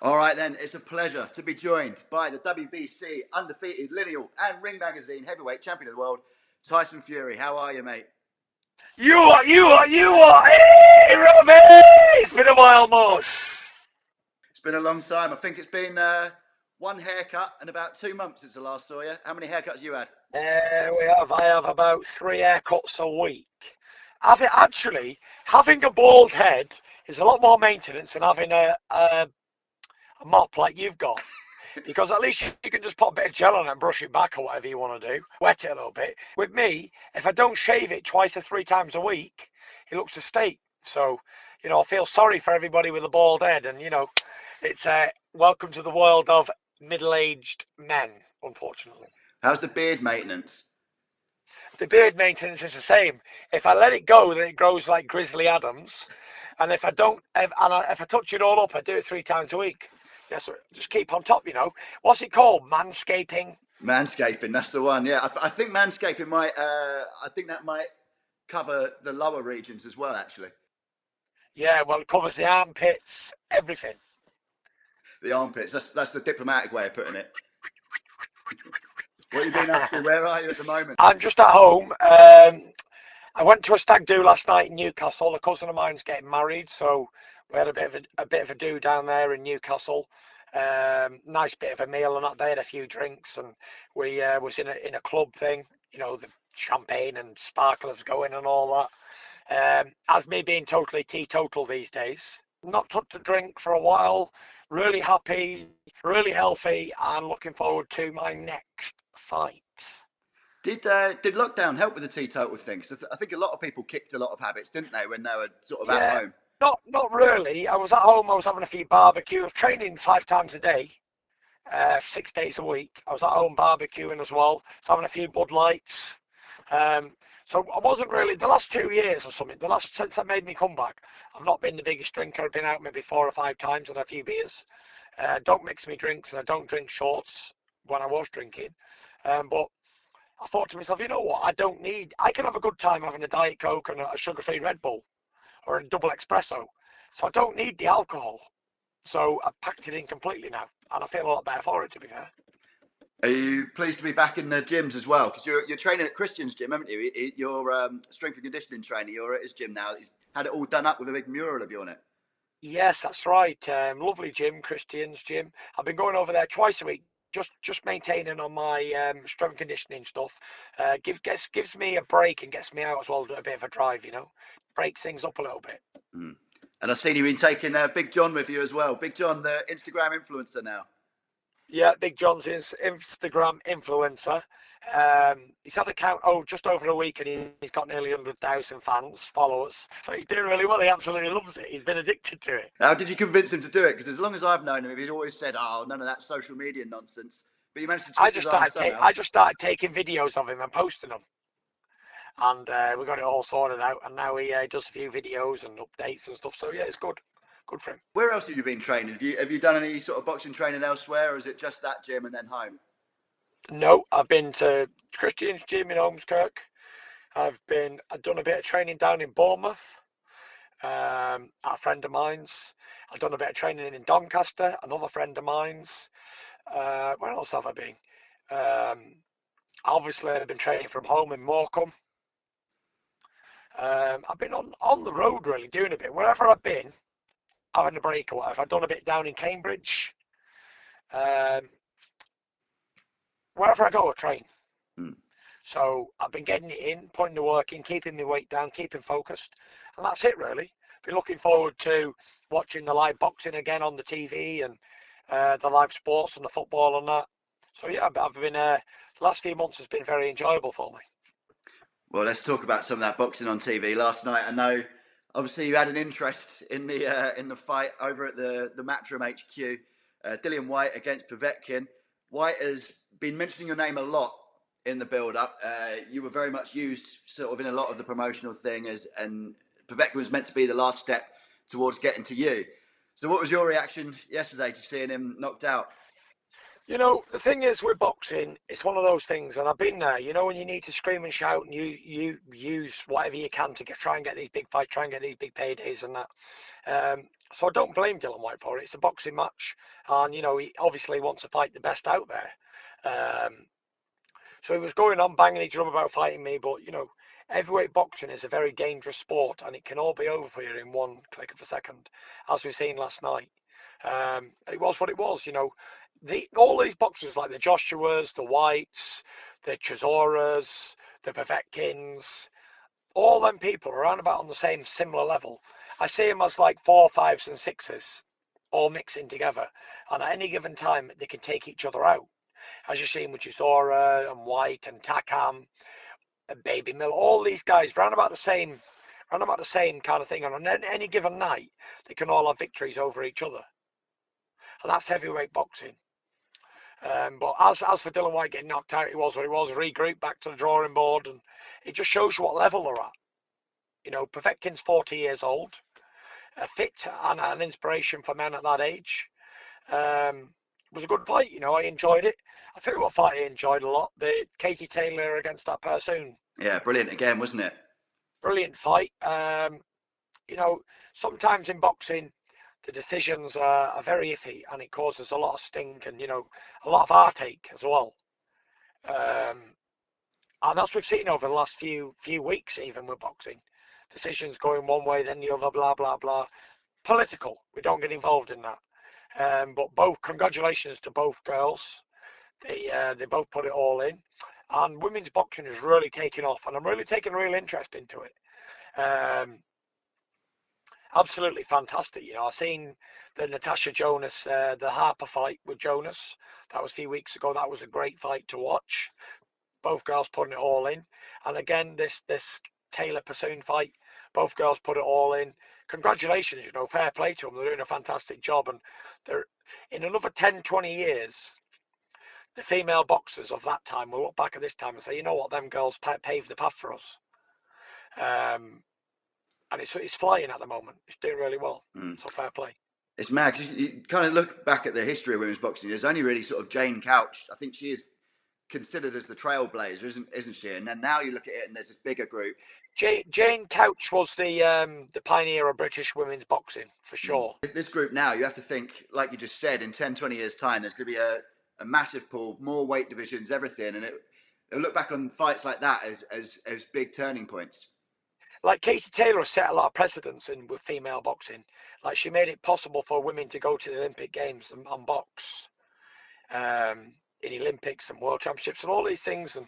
All right, then, it's a pleasure to be joined by the WBC undefeated lineal and Ring Magazine heavyweight champion of the world, Tyson Fury. How are you, mate? You are. Hey, Robbie! It's been a while, Mosh. It's been a long time. I think it's been one haircut and about 2 months since I last saw you. How many haircuts you had? I have about 3 haircuts a week. Having a bald head is a lot more maintenance than having a mop like you've got. Because at least you can just put a bit of gel on it and brush it back or whatever you want to do. Wet it a little bit. With me, if I don't shave it twice or 3 times a week, it looks a steak. So, I feel sorry for everybody with a bald head. And, it's welcome to the world of middle-aged men, unfortunately. How's the beard maintenance? The beard maintenance is the same. If I let it go, then it grows like Grizzly Adams. And if I don't, if I touch it all up, I do it 3 times a week. Yes, just keep on top, What's it called? Manscaping? Manscaping, that's the one. Yeah, I think manscaping might. I think that might cover the lower regions as well, actually. Yeah, well, it covers the armpits, everything. The armpits. That's the diplomatic way of putting it. What have you been up to? Where are you at the moment? I'm just at home. I went to a stag do last night in Newcastle. A cousin of mine's getting married, so we had a bit of a do down there in Newcastle. Nice bit of a meal and that. They had a few drinks, and we was in a club thing. The champagne and sparklers going and all that. As me being totally teetotal these days, not touched a drink for a while. Really happy, really healthy, and looking forward to my next fight. Did lockdown help with the teetotal thing? 'Cause I think a lot of people kicked a lot of habits, didn't they, when they were sort of at Yeah, home? not really. I was at home. I was having a few barbecue. I was training 5 times a day, 6 days a week. I was at home barbecuing as well. I was having a few Bud Lights. So I wasn't really the last 2 years or something. Since I made me come back, I've not been the biggest drinker. I've been out maybe 4 or 5 times and a few beers. Don't mix me drinks, and I don't drink shorts when I was drinking. But I thought to myself, you know what? I can have a good time having a Diet Coke and a sugar-free Red Bull or a double espresso. So I don't need the alcohol. So I've packed it in completely now, and I feel a lot better for it, to be fair. Are you pleased to be back in the gyms as well? Because you're training at Christian's gym, haven't you? Your strength and conditioning trainer. You're at his gym now. He's had it all done up with a big mural of you on it. Yes, that's right. Lovely gym, Christian's gym. I've been going over there twice a week, just maintaining on my strength conditioning stuff. Gives me a break and gets me out as well, do a bit of a drive, breaks things up a little bit. Mm. And I've seen you've been taking Big John with you as well. Big John, the Instagram influencer now. Yeah, Big John's Instagram influencer. He's had a count just over a week, and he's got nearly 100,000 followers. So he's doing really well. He absolutely loves it. He's been addicted to it. How did you convince him to do it? Because as long as I've known him, he's always said, "Oh, none of that social media nonsense." But you managed to twist his arm somehow. I just started taking videos of him and posting them, and we got it all sorted out. And now he does a few videos and updates and stuff. So yeah, it's good for him. Where else have you been training? Have you done any sort of boxing training elsewhere, or is it just that gym and then home? No, I've been to Christian's gym in Holmeskirk. I've done a bit of training down in Bournemouth. A friend of mine's. I've done a bit of training in Doncaster, another friend of mine's. Where else have I been? Obviously, I've been training from home in Morecambe. I've been on the road really, doing a bit. Wherever I've been, having a break or whatever. I've done a bit down in Cambridge. Um, Wherever I go, I train. Hmm. So I've been getting it in, putting the work in, keeping my weight down, keeping focused. And that's it really. Been looking forward to watching the live boxing again on the TV and the live sports and the football and that. So yeah, I've been the last few months has been very enjoyable for me. Well, let's talk about some of that boxing on TV last night. I know, obviously, you had an interest in the fight over at the Matchroom HQ. Dillian Whyte against Povetkin. Whyte has been mentioning your name a lot in the build-up. You were very much used sort of in a lot of the promotional thing, and Povetkin was meant to be the last step towards getting to you. So what was your reaction yesterday to seeing him knocked out? The thing is with boxing, it's one of those things, and I've been there. When you need to scream and shout, and you use whatever you can to try and get these big fights, try and get these big paydays, and that. So I don't blame Dillian Whyte for it. It's a boxing match, and he obviously wants to fight the best out there. So he was going on banging his drum about fighting me, but heavyweight boxing is a very dangerous sport, and it can all be over for you in one click of a second, as we've seen last night. It was what it was. All these boxers like the Joshuas, the Whites, the Chisoras, the Povetkins, all them people are around about on the same similar level. I see them as like 4, 5s, and 6s, all mixing together, and at any given time they can take each other out. As you've seen with Chisora and White and Takam and Baby Mill, all these guys round about the same kind of thing. And on any given night, they can all have victories over each other, and that's heavyweight boxing. But as for Dillian Whyte getting knocked out, it was what it was. Regroup back to the drawing board, and it just shows you what level they're at. Povetkin's 40 years old, fit and an inspiration for men at that age. It was a good fight. I enjoyed it. I tell you what fight I enjoyed a lot: the Katie Taylor against that Pursoon. Yeah, brilliant again, wasn't it? Brilliant fight. Sometimes in boxing, the decisions are very iffy, and it causes a lot of stink and a lot of heartache as well. And that's what we've seen over the last few weeks, even with boxing. Decisions going one way, then the other, blah blah blah. Political. We don't get involved in that. But congratulations to both girls. They both put it all in, and women's boxing is really taking off, and I'm really taking a real interest into it. Absolutely fantastic. I've seen the Natasha Jonas, the Harper fight with Jonas. That was a few weeks ago. That was a great fight to watch. Both girls putting it all in, and again this Taylor Pursoon fight. Both girls put it all in. Congratulations. Fair play to them. They're doing a fantastic job, and they're in another 10, 20 years. The female boxers of that time will look back at this time and say, you know what, them girls paved the path for us. And it's flying at the moment. It's doing really well. So fair play. It's mad. You kind of look back at the history of women's boxing. There's only really sort of Jane Couch. I think she is considered as the trailblazer, isn't she? And then now you look at it and there's this bigger group. Jane Couch was the pioneer of British women's boxing, for sure. This group now, you have to think, like you just said, in 10, 20 years' time, there's going to be a massive pool, more weight divisions, everything. And it'll look back on fights like that as big turning points. Like Katie Taylor has set a lot of precedents with female boxing. Like she made it possible for women to go to the Olympic Games and box in Olympics and World Championships and all these things. And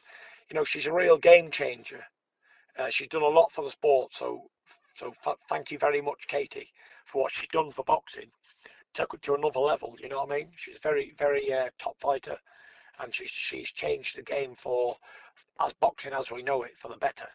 she's a real game changer. She's done a lot for the sport. So thank you very much, Katie, for what she's done for boxing. Took it to another level. You know what I mean? She's very, very top fighter, and she's changed the game as boxing as we know it for the better.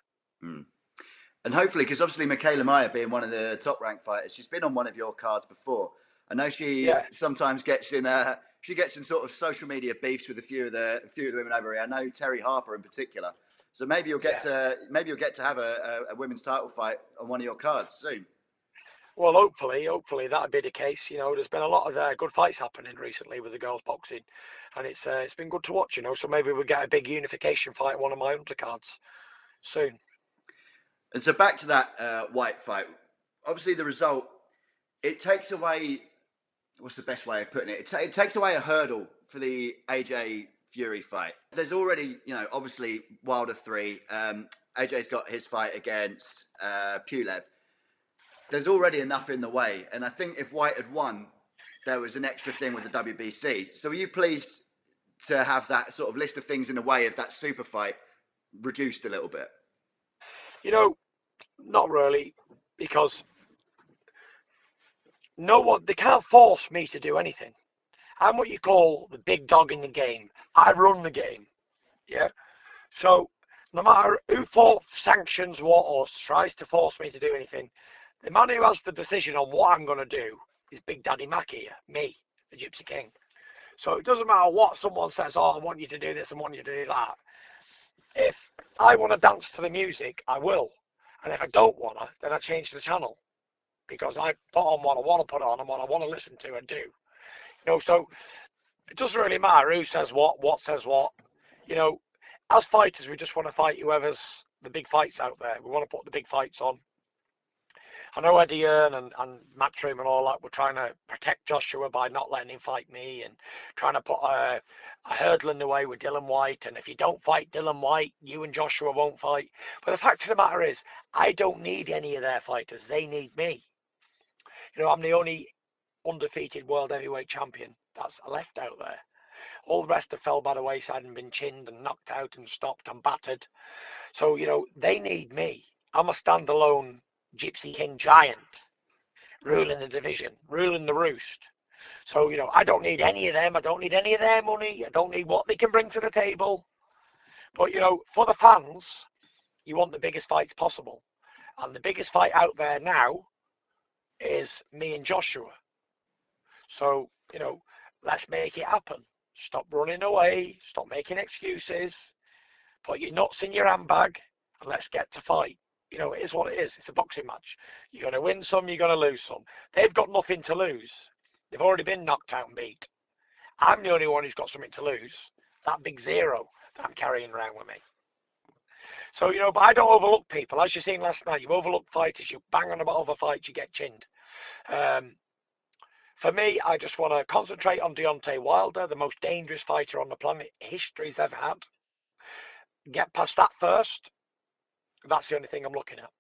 And hopefully, because obviously Michaela Meyer being one of the top ranked fighters, she's been on one of your cards before. I know she sometimes gets in sort of social media beefs with a few of the women over here. I know Terry Harper in particular. So maybe you'll get to have a women's title fight on one of your cards soon. Well, hopefully that'll be the case. There's been a lot of good fights happening recently with the girls boxing, and it's been good to watch. So maybe we'll get a big unification fight on one of my undercards soon. And so back to that White fight. Obviously, the result, it takes away, what's the best way of putting it? It takes away a hurdle for the AJ Fury fight. There's already, obviously Wilder 3. AJ's got his fight against Pulev. There's already enough in the way. And I think if White had won, there was an extra thing with the WBC. So are you pleased to have that sort of list of things in the way of that super fight reduced a little bit? Not really, because they can't force me to do anything. I'm what you call the big dog in the game. I run the game. Yeah. So no matter who sanctions what or tries to force me to do anything, the man who has the decision on what I'm going to do is Big Daddy Mac here, me, the Gypsy King. So it doesn't matter what someone says, I want you to do this and want you to do that. If I want to dance to the music, I will. And if I don't want to, then I change the channel. Because I put on what I want to put on and what I want to listen to and do. So it doesn't really matter who says what says what. As fighters, we just want to fight whoever's the big fights out there. We want to put the big fights on. I know Eddie Hearn and Matchroom and all that were trying to protect Joshua by not letting him fight me and trying to put a hurdle in the way with Dillian Whyte. And if you don't fight Dillian Whyte, you and Joshua won't fight. But the fact of the matter is, I don't need any of their fighters. They need me. I'm the only undefeated world heavyweight champion that's left out there. All the rest have fell by the wayside and been chinned and knocked out and stopped and battered. So, they need me. I'm a standalone Gypsy King giant, ruling the division, ruling the roost. So, I don't need any of them. I don't need any of their money. I don't need what they can bring to the table. But, for the fans, you want the biggest fights possible. And the biggest fight out there now is me and Joshua. So, let's make it happen. Stop running away. Stop making excuses. Put your nuts in your handbag and let's get to fight. It is what it is. It's a boxing match. You're going to win some, you're going to lose some. They've got nothing to lose. They've already been knocked out and beat. I'm the only one who's got something to lose. That big zero that I'm carrying around with me. So, but I don't overlook people. As you seen last night, you overlook fighters, you bang on about other fights, you get chinned. For me, I just want to concentrate on Deontay Wilder, the most dangerous fighter on the planet history's ever had. Get past that first. That's the only thing I'm looking at.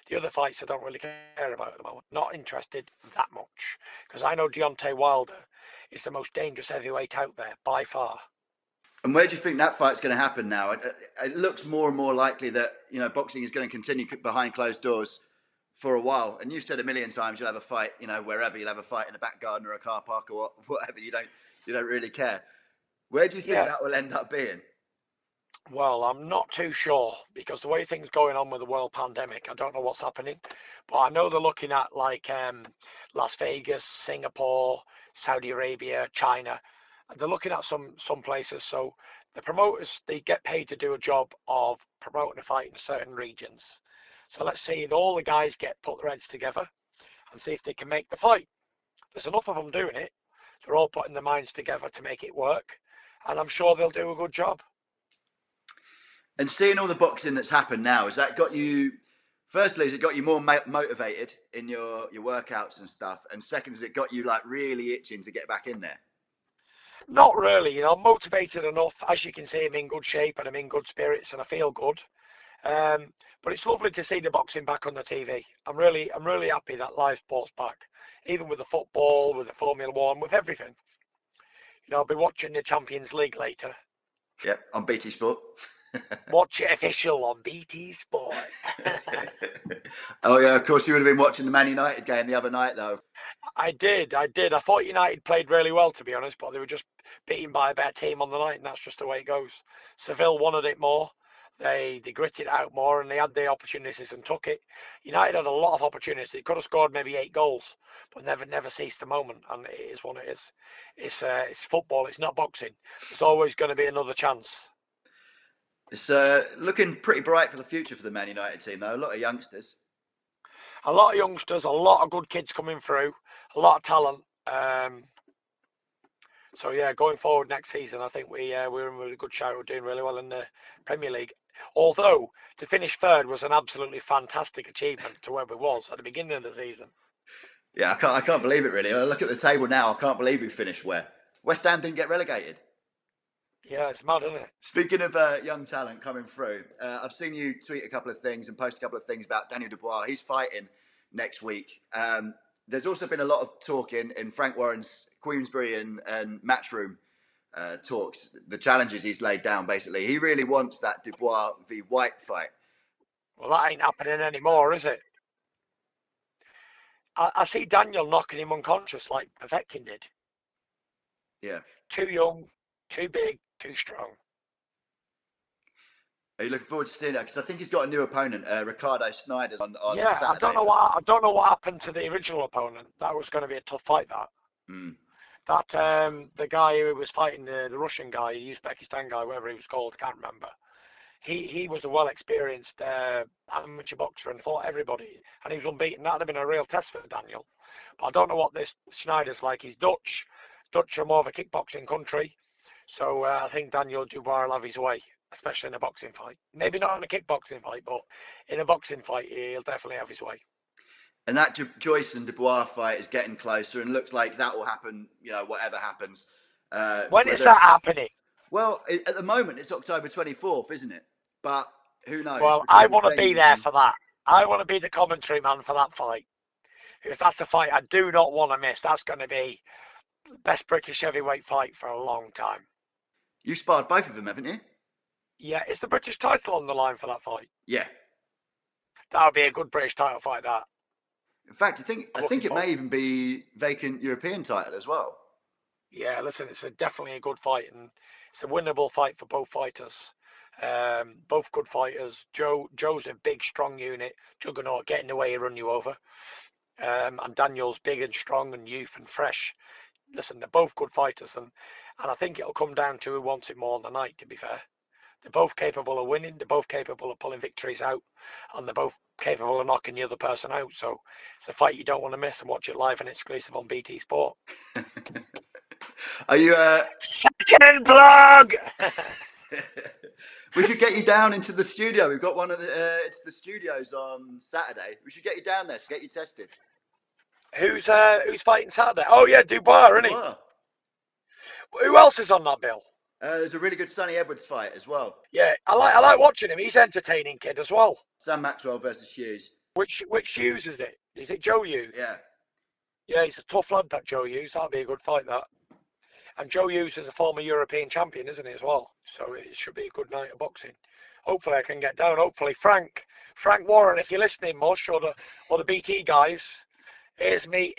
The other fights I don't really care about at the moment. Not interested that much. Because I know Deontay Wilder is the most dangerous heavyweight out there, by far. And where do you think that fight's going to happen now? It looks more and more likely that, boxing is going to continue behind closed doors for a while. And you've said a million times you'll have a fight, wherever. You'll have a fight in a back garden or a car park or whatever. You don't really care. Where do you think that will end up being? Well, I'm not too sure because the way things going on with the world pandemic, I don't know what's happening. But I know they're looking at Las Vegas, Singapore, Saudi Arabia, China. They're looking at some places. So the promoters, they get paid to do a job of promoting a fight in certain regions. So let's see if all the guys put their heads together and see if they can make the fight. There's enough of them doing it. They're all putting their minds together to make it work. And I'm sure they'll do a good job. And seeing all the boxing that's happened now, has that got you, firstly, has it got you more motivated in your workouts and stuff? And second, has it got you really itching to get back in there? Not really, I'm motivated enough. As you can see, I'm in good shape and I'm in good spirits and I feel good. But it's lovely to see the boxing back on the TV. I'm really happy that live sport's back, even with the football, with the Formula One, with everything. I'll be watching the Champions League later. Yep, on BT Sport. Watch it official on BT Sport. Oh yeah, of course you would have been watching the Man United game the other night though. I did. I thought United played really well, to be honest, but they were just beaten by a better team on the night, and that's just the way it goes. Seville wanted it more. They gritted it out more, and they had the opportunities and took it. United had a lot of opportunities. They could have scored maybe 8 goals, but never ceased the moment, and it is what it is. It's football. It's not boxing. There's always going to be another chance. It's looking pretty bright for the future for the Man United team, though. A lot of youngsters. A lot of youngsters, a lot of good kids coming through, a lot of talent. So yeah, going forward next season, I think we're in a good shout. We're doing really well in the Premier League. Although to finish third was an absolutely fantastic achievement to where we was at the beginning of the season. Yeah, I can't believe it really. I look at the table now. I can't believe we finished where West Ham didn't get relegated. Yeah, it's mad, isn't it? Speaking of young talent coming through, I've seen you tweet a couple of things and post a couple of things about Daniel Dubois. He's fighting next week. There's also been a lot of talk in Frank Warren's Queensberry and Matchroom talks, the challenges he's laid down, basically. He really wants that Dubois v. Whyte fight. Well, that ain't happening anymore, is it? I see Daniel knocking him unconscious like Povetkin did. Yeah. Too young, too big, too strong. Are you looking forward to seeing that? Because I think he's got a new opponent, Ricardo Snijders, on yeah, Saturday. I don't know what happened to the original opponent. That was going to be a tough fight. That the guy who was fighting the Russian guy, the Uzbekistan guy, whatever he was called, I can't remember. He was a well experienced amateur boxer and fought everybody, and he was unbeaten. That'd have been a real test for Daniel. But I don't know what this Snijders like. He's Dutch. Dutch are more of a kickboxing country, so I think Daniel Dubois will have his way, especially in a boxing fight. Maybe not in a kickboxing fight, but in a boxing fight, he'll definitely have his way. And that Joyce and Dubois fight is getting closer, and looks like that will happen. Whatever happens. When is Whether that happening? Well, at the moment it's October 24th, isn't it? But who knows? Well, I Because of want to be venues there and for that. I want to be the commentary man for that fight. Because that's the fight I do not want to miss. That's going to be the best British heavyweight fight for a long time. you sparred both of them, haven't you? Yeah, is the British title on the line for that fight? Yeah. That would be a good British title fight, that. In fact, I think I'm I looking think it for. may even be vacant European title as well. Yeah, listen, it's definitely a good fight, and it's a winnable fight for both fighters. Both good fighters. Joe's a big, strong unit. Juggernaut, get in the way, he run you over. And Daniel's big and strong and youth and fresh. Listen, they're both good fighters, and I think it'll come down to who wants it more on the night, to be fair. They're both capable of winning, they're both capable of pulling victories out, and they're both capable of knocking the other person out. So it's a fight you don't want to miss, and watch it live and exclusive on BT Sport. Are you? Second blog! We should get you down into the studio. We've got one of the. It's the studios on Saturday. We should get you down there. Get you tested. Who's fighting Saturday? Oh yeah, Dubois, isn't he? Dubois. Who else is on that bill? There's a really good Sonny Edwards fight as well. Yeah, I like watching him. He's entertaining kid as well. Sam Maxwell versus Hughes. Which Hughes is it? Is it Joe Hughes? Yeah. Yeah, he's a tough lad, that Joe Hughes. That'll be a good fight, that. And Joe Hughes is a former European champion, isn't he, as well? So it should be a good night of boxing. Hopefully I can get down. Hopefully Frank Warren, if you're listening, Mush, or the BT guys, here's me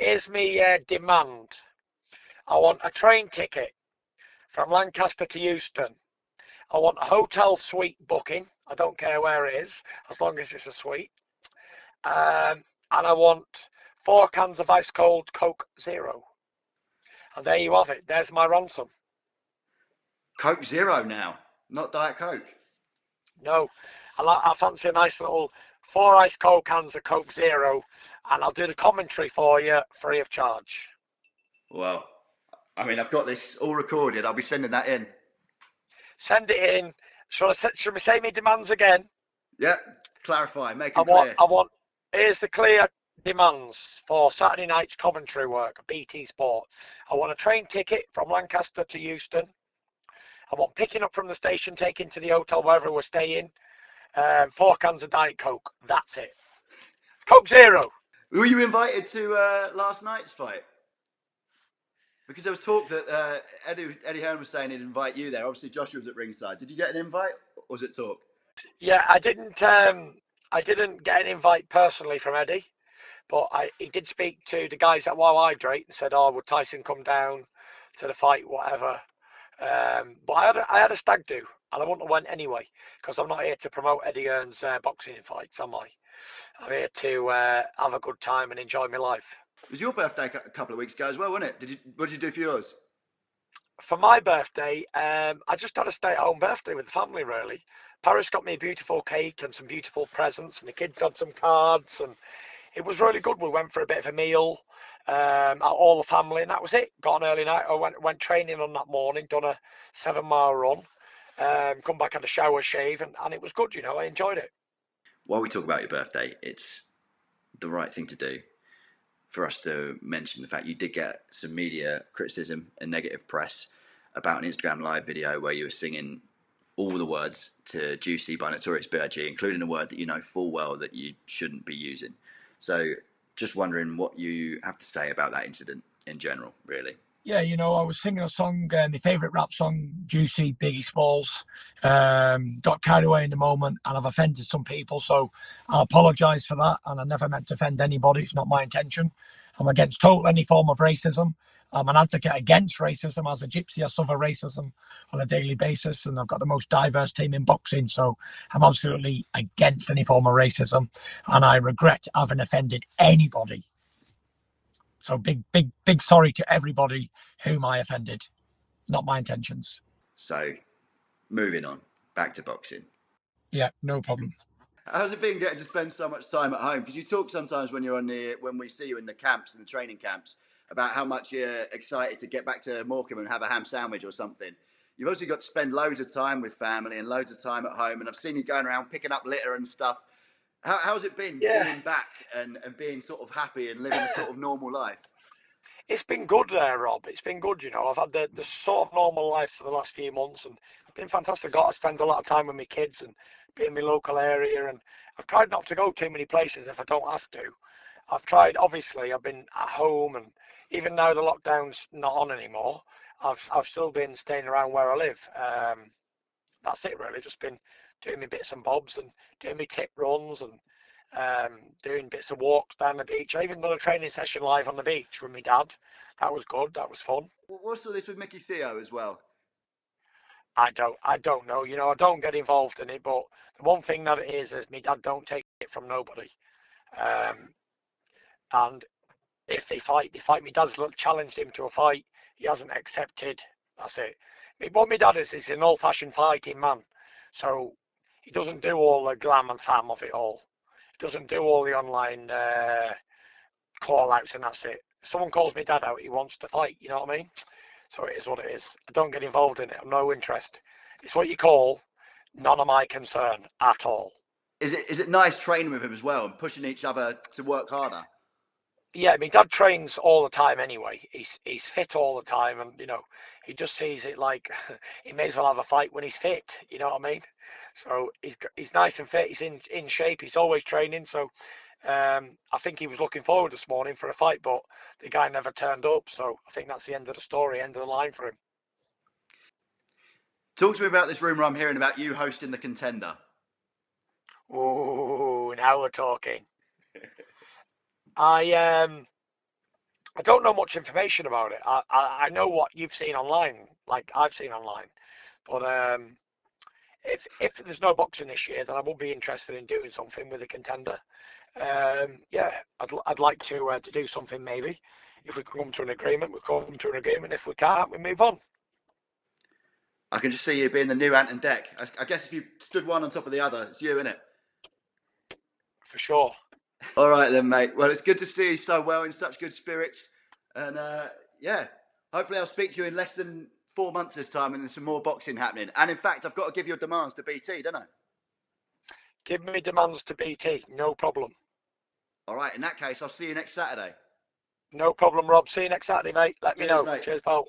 demand. I want a train ticket from Lancaster to Euston. I want a hotel suite booking. I don't care where it is, as long as it's a suite. And I want 4 cans of ice cold Coke Zero. And there you have it. There's my ransom. Coke Zero now, not Diet Coke. No, I fancy a nice little 4 ice cold cans of Coke Zero, and I'll do the commentary for you free of charge. Well, I mean, I've got this all recorded. I'll be sending that in. Send it in. Should we say me demands again? Yep. Clarify. Make it clear. Here's the clear demands for Saturday night's commentary work at BT Sport. I want a train ticket from Lancaster to Euston. I want picking up from the station, taking to the hotel wherever we're staying. 4 cans of Diet Coke. That's it. Coke Zero. Were you invited to last night's fight? Because there was talk that Eddie Hearn was saying he'd invite you there. Obviously, Joshua was at ringside. Did you get an invite, or was it talk? Yeah, I didn't get an invite personally from Eddie, but he did speak to the guys at Wow Hydrate and said, "Oh, would Tyson come down to the fight, whatever?" But I had a stag do, and I wouldn't have went anyway because I'm not here to promote Eddie Hearn's boxing fights, am I? I'm here to have a good time and enjoy my life. It was your birthday a couple of weeks ago as well, wasn't it? What did you do for yours? For my birthday, I just had a stay-at-home birthday with the family, really. Paris got me a beautiful cake and some beautiful presents, and the kids had some cards, and it was really good. We went for a bit of a meal, all the family, and that was it. Got an early night. I went training on that morning, done a 7-mile run, come back, had a shower, shave, and it was good. I enjoyed it. While we talk about your birthday, it's the right thing to do for us to mention the fact you did get some media criticism and negative press about an Instagram live video where you were singing all the words to Juicy by Notorious B.I.G., including a word that you know full well that you shouldn't be using. So just wondering what you have to say about that incident in general, really. Yeah, I was singing a song, my favourite rap song, Juicy, Biggie Smalls. Got carried away in the moment and I've offended some people. So I apologise for that. And I never meant to offend anybody. It's not my intention. I'm against any form of racism. I'm an advocate against racism. As a gypsy, I suffer racism on a daily basis. And I've got the most diverse team in boxing. So I'm absolutely against any form of racism. And I regret having offended anybody. So big sorry to everybody whom I offended. Not my intentions. So moving on, back to boxing. Yeah, no problem. How's it been getting to spend so much time at home? Because you talk sometimes when we see you in the camps, in the training camps, about how much you're excited to get back to Morecambe and have a ham sandwich or something. You've also got to spend loads of time with family and loads of time at home. And I've seen you going around picking up litter and stuff. How's it been being back and being sort of happy and living a sort of normal life? It's been good there, Rob. It's been good, you know. I've had the sort of normal life for the last few months, and it's been fantastic. Got to spend a lot of time with my kids and be in my local area, and I've tried not to go too many places if I don't have to. I've tried, obviously, I've been at home, and even now the lockdown's not on anymore, I've still been staying around where I live. That's it, really. Just been doing my bits and bobs and doing my tip runs and doing bits of walks down the beach. I even done a training session live on the beach with my dad. That was good. That was fun. What's all this with Mickey Theo as well? I don't know. You know, I don't get involved in it, but the one thing that it is my dad don't take it from nobody. And if they fight, they fight. My dad's challenged him to a fight. He hasn't accepted. That's it. What my dad is an old-fashioned fighting man. So he doesn't do all the glam and fam of it all. He doesn't do all the online call-outs and that's it. If someone calls me dad out, he wants to fight. You know what I mean? So it is what it is. I don't get involved in it. I've no interest. It's what you call none of my concern at all. Is it nice training with him as well and pushing each other to work harder? Yeah, I mean, Dad trains all the time anyway. He's fit all the time, and you know, he just sees it like he may as well have a fight when he's fit. You know what I mean? So he's nice and fit. He's in shape. He's always training. So I think he was looking forward this morning for a fight, but the guy never turned up. So I think that's the end of the story, end of the line for him. Talk to me about this rumour I'm hearing about you hosting The Contender. Ooh, now we're talking. I don't know much information about it. I know what you've seen online, like I've seen online, but if there's no boxing this year, then I will be interested in doing something with a contender. Yeah, I'd like to do something maybe. If we can come to an agreement, we come to an agreement. If we can't, we move on. I can just see you being the new Ant and Dec. I guess if you stood one on top of the other, it's you, innit? For sure. All right then, mate. Well, it's good to see you so well in such good spirits. And yeah, hopefully I'll speak to you in less than 4 months this time and there's some more boxing happening. And in fact, I've got to give your demands to BT, don't I? Give me demands to BT, no problem. All right, in that case, I'll see you next Saturday. No problem, Rob. See you next Saturday, mate. Let me know. Mate. Cheers, pal.